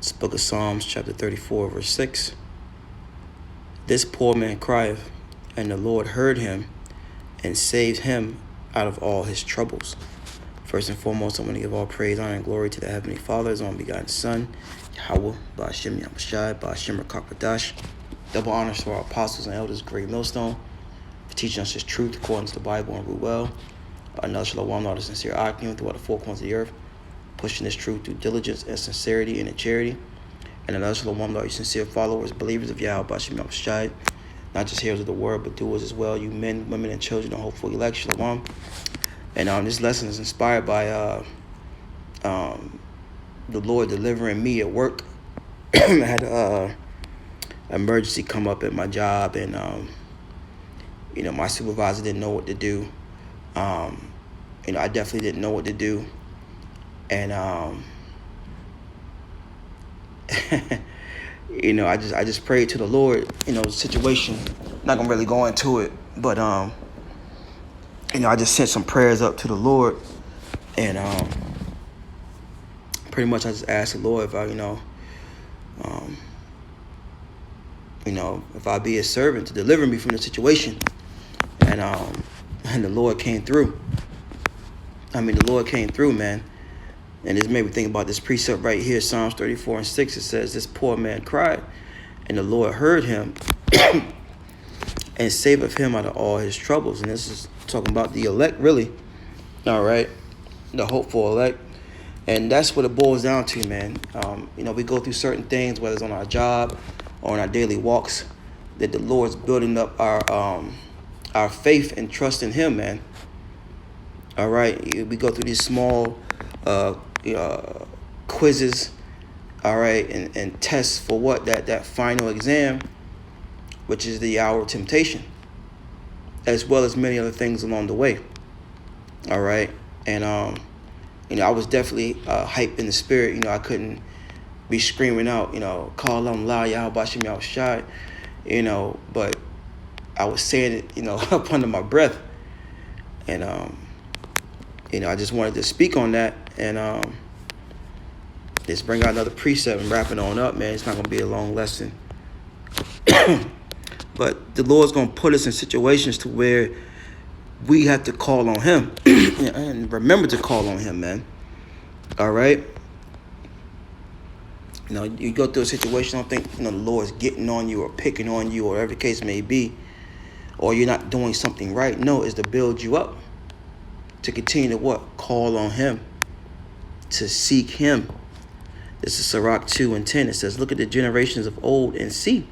It's the book of Psalms, chapter 34, verse 6. This poor man crieth, and the Lord heard him and saved him out of all his troubles. First and foremost, I want to give all praise, honor, and glory to the Heavenly Father, His only begotten Son, Yahawah, Bahasham, Yahawashi, Bahasham, double honors to our apostles and elders, great millstone, for teaching us His truth according to the Bible and rule well. Another shalom, not a sincere argument throughout the four corners of the earth, pushing this truth through diligence and sincerity and in charity. And another shalom, not sincere followers, believers of Yahawah, Bahasham, not just hearers of the word, but doers as well, you men, women, and children of hopeful elect, shalom. And this lesson is inspired by the Lord delivering me at work. I had an emergency come up at my job, and my supervisor didn't know what to do. I definitely didn't know what to do, and I just prayed to the Lord. The situation. Not gonna really go into it, but I just sent some prayers up to the Lord, and pretty much I just asked the Lord if if I be a servant to deliver me from the situation, and the Lord came through. The Lord came through, man. And this made me think about this precept right here, Psalms 34 and 6. It says, this poor man cried, and the Lord heard him and saveth him out of all his troubles. And this is talking about the elect, really. All right. The hopeful elect. And that's what it boils down to, man. We go through certain things, whether it's on our job or on our daily walks, that the Lord's building up our faith and trust in Him, man. All right. We go through these small quizzes, all right, and tests for what? That final exam, which is the hour of temptation, as well as many other things along the way. All right. And I was definitely hyped in the spirit. I couldn't be screaming out, call on la Yahawashi, Yahawashi, but I was saying it, up under my breath. And I just wanted to speak on that, and just bring out another precept and wrap it on up, man. It's not gonna be a long lesson. But the Lord's gonna put us in situations to where we have to call on Him and remember to call on Him, man. All right. You go through a situation, don't think the Lord's getting on you or picking on you or whatever the case may be, or you're not doing something right. No, it's to build you up, to continue to what? Call on Him, to seek Him. This is Sirach 2 and 10. It says, look at the generations of old and see.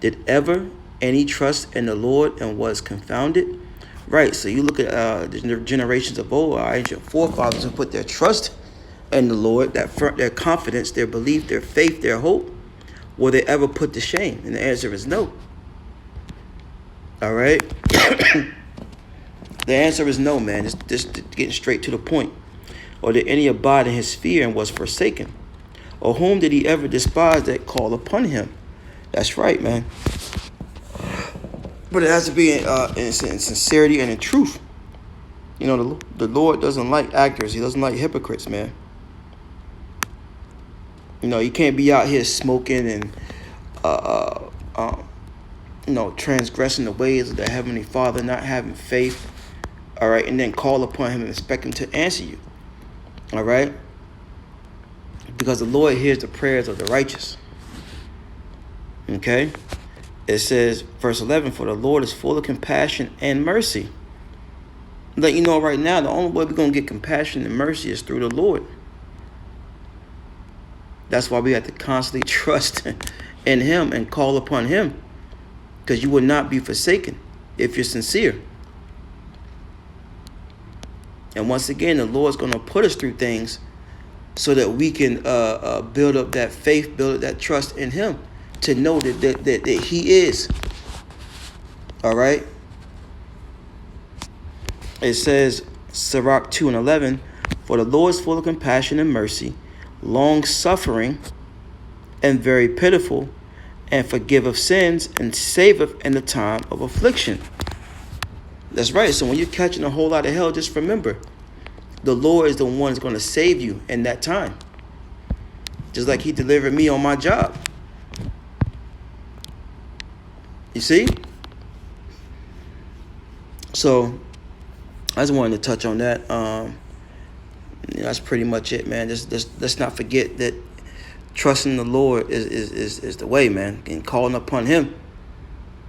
Did ever any trust in the Lord and was confounded? Right, so you look at the generations of old, our ancient forefathers who put their trust in the Lord, their confidence, their belief, their faith, their hope. Were they ever put to shame? And the answer is no. All right? The answer is no, man. It's just getting straight to the point. Or did any abide in His fear and was forsaken? Or whom did He ever despise that called upon Him? That's right, man. But it has to be in sincerity and in truth. The Lord doesn't like actors. He doesn't like hypocrites, man. You can't be out here smoking and transgressing the ways of the Heavenly Father, not having faith. All right, and then call upon Him and expect Him to answer you. All right, because the Lord hears the prayers of the righteous. Okay, it says, verse 11, for the Lord is full of compassion and mercy. Let you know right now, the only way we're going to get compassion and mercy is through the Lord. That's why we have to constantly trust in Him and call upon Him, because you will not be forsaken if you're sincere. And once again, the Lord's going to put us through things so that we can build up that faith, build up that trust in Him, to know that He is. All right. It says, Sirach 2 and 11, for the Lord is full of compassion and mercy, long-suffering, and very pitiful, and forgiveth sins, and saveth in the time of affliction. That's right. So when you're catching a whole lot of hell, just remember, the Lord is the one that's going to save you in that time. just like he delivered me on my job. You see? So I just wanted to touch on that. That's pretty much it, man. Let's not forget that trusting the Lord is the way, man, and calling upon him